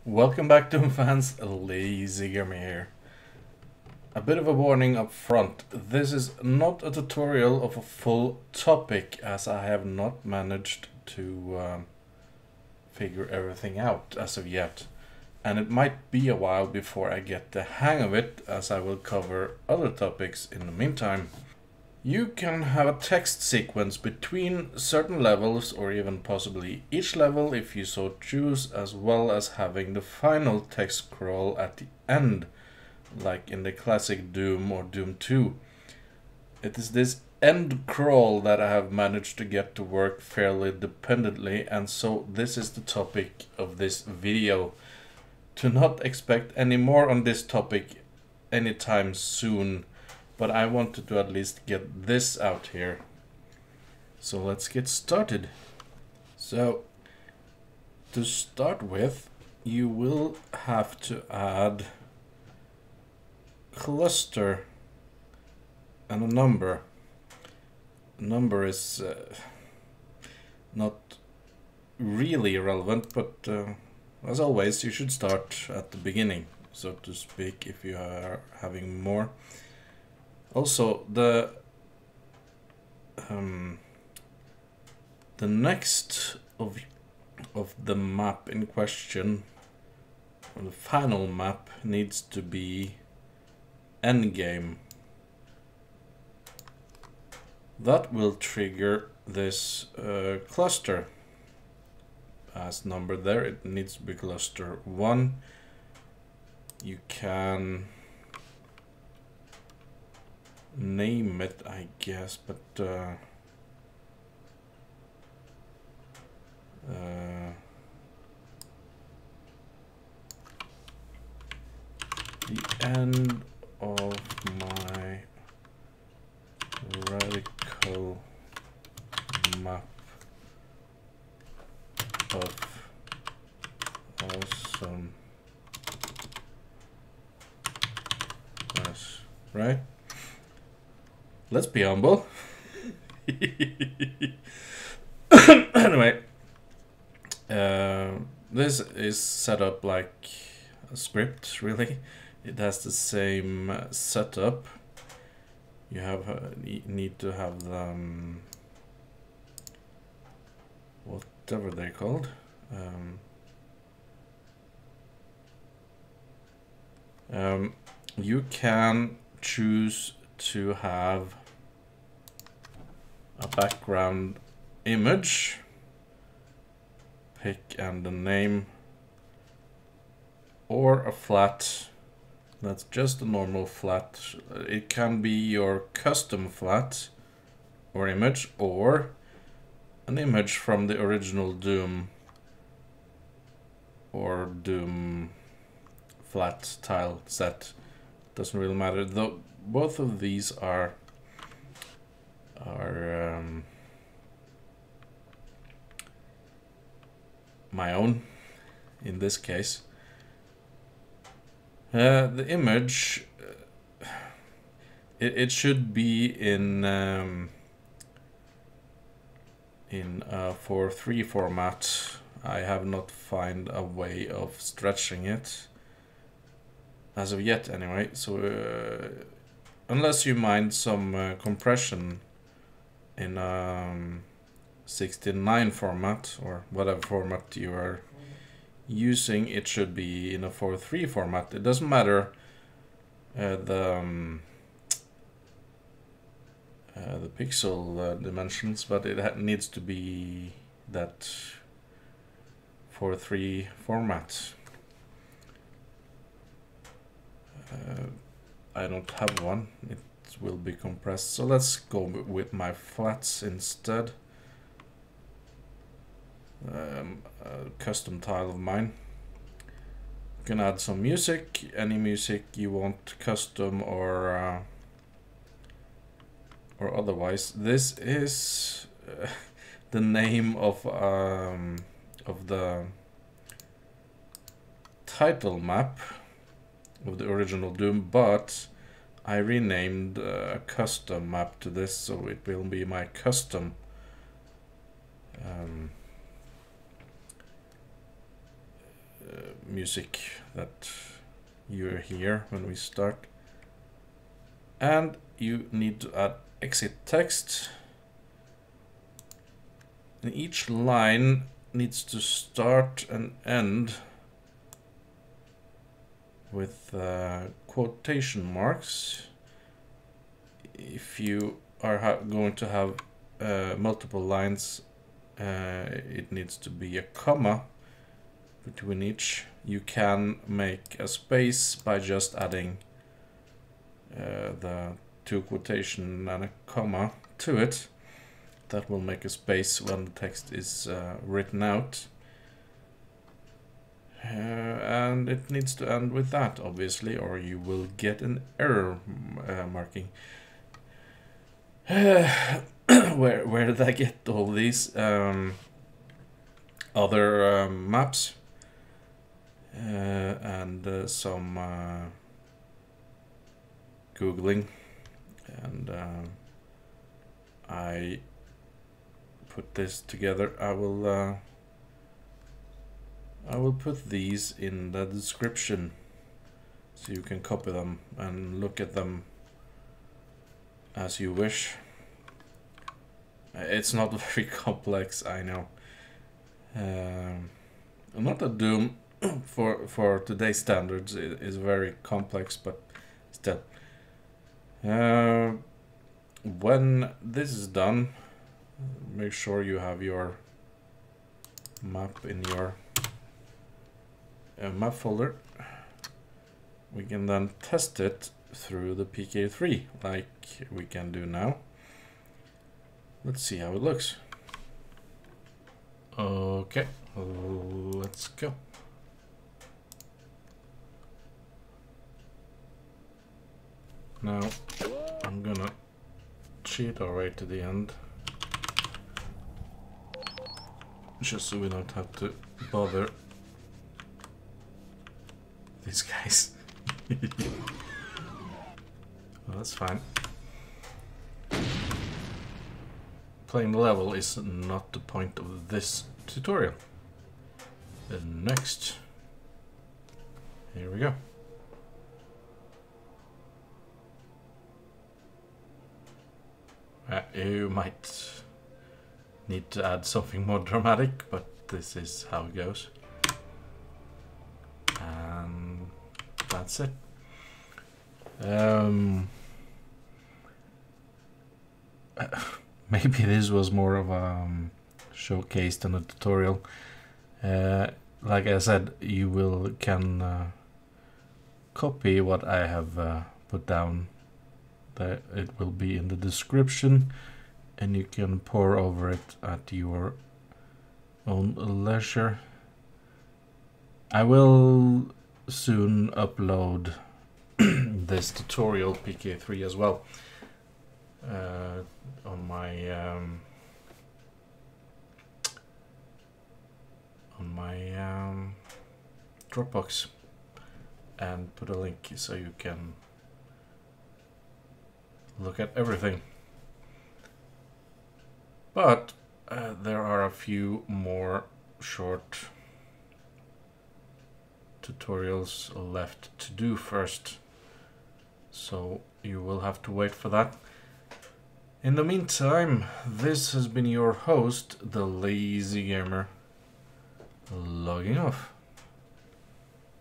Welcome back Doom fans, Lazygamer here. A bit of a warning up front, this is not a tutorial of a full topic as I have not managed to figure everything out as of yet. And it might be a while before I get the hang of it, as I will cover other topics in the meantime. You can have a text sequence between certain levels, or even possibly each level if you so choose, as well as having the final text scroll at the end, like in the classic Doom or Doom 2. It is this end crawl that I have managed to get to work fairly dependently, and so this is the topic of this video. Do not expect any more on this topic anytime soon, but I wanted to at least get this out here. So let's get started. So to start with, you will have to add cluster and a number. Number is not really relevant, but as always you should start at the beginning, so to speak, if you are having more. Also, the next of the map in question, or the final map, needs to be EndGame. That will trigger this cluster. As numbered there, it needs to be cluster 1. You can name it, I guess, but the end of my radical map of awesomeness, right? Let's be humble. Anyway, this is set up like a script, really. It has the same setup. You have need to have them, whatever they're called. You can choose to have a background image, pick and the name, or a flat. That's just a normal flat. It can be your custom flat or image, or an image from the original Doom or Doom flat tile set. Doesn't really matter, though both of these are my own in this case. The image, it should be in 4:3 format. I have not found a way of stretching it as of yet, anyway. So unless you mind some compression in 16:9 format, or whatever format you are using, it should be in a 4:3 format. It doesn't matter the pixel dimensions, but it needs to be that 4:3 format. I don't have one. It will be compressed, so let's go with my flats instead. A custom tile of mine. You can add some music, any music you want, custom or otherwise. This is the name of the title map of the original Doom, but I renamed a custom map to this, so it will be my custom music that you hear when we start. And you need to add exit text. And each line needs to start and end with quotation marks. If you are going to have multiple lines, it needs to be a comma between each. You can make a space by just adding the two quotation and a comma to it. That will make a space when the text is written out. And it needs to end with that, obviously, or you will get an error marking. Where did I get all these other maps and some Googling, and I put this together. I will put these in the description so you can copy them and look at them as you wish. It's not very complex, I know. Not a Doom for today's standards is very complex, but still. When this is done, make sure you have your map in your map folder. We can then test it through the PK3 like we can do now. Let's see how it looks. Okay, let's go. Now I'm gonna cheat our way to the end, just so we don't have to bother these guys. Well, that's fine. Playing the level is not the point of this tutorial. Next. Here we go. You might need to add something more dramatic, but this is how it goes. And that's it. Maybe this was more of a showcase than a tutorial. Like I said, you can copy what I have put down. It will be in the description, and you can pore over it at your own leisure. I will soon upload this tutorial PK3 as well on my Dropbox, and put a link so you can look at everything. But there are a few more short tutorials left to do first, so you will have to wait for that. In the meantime, this has been your host, the Lazygamer, logging off.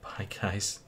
Bye guys.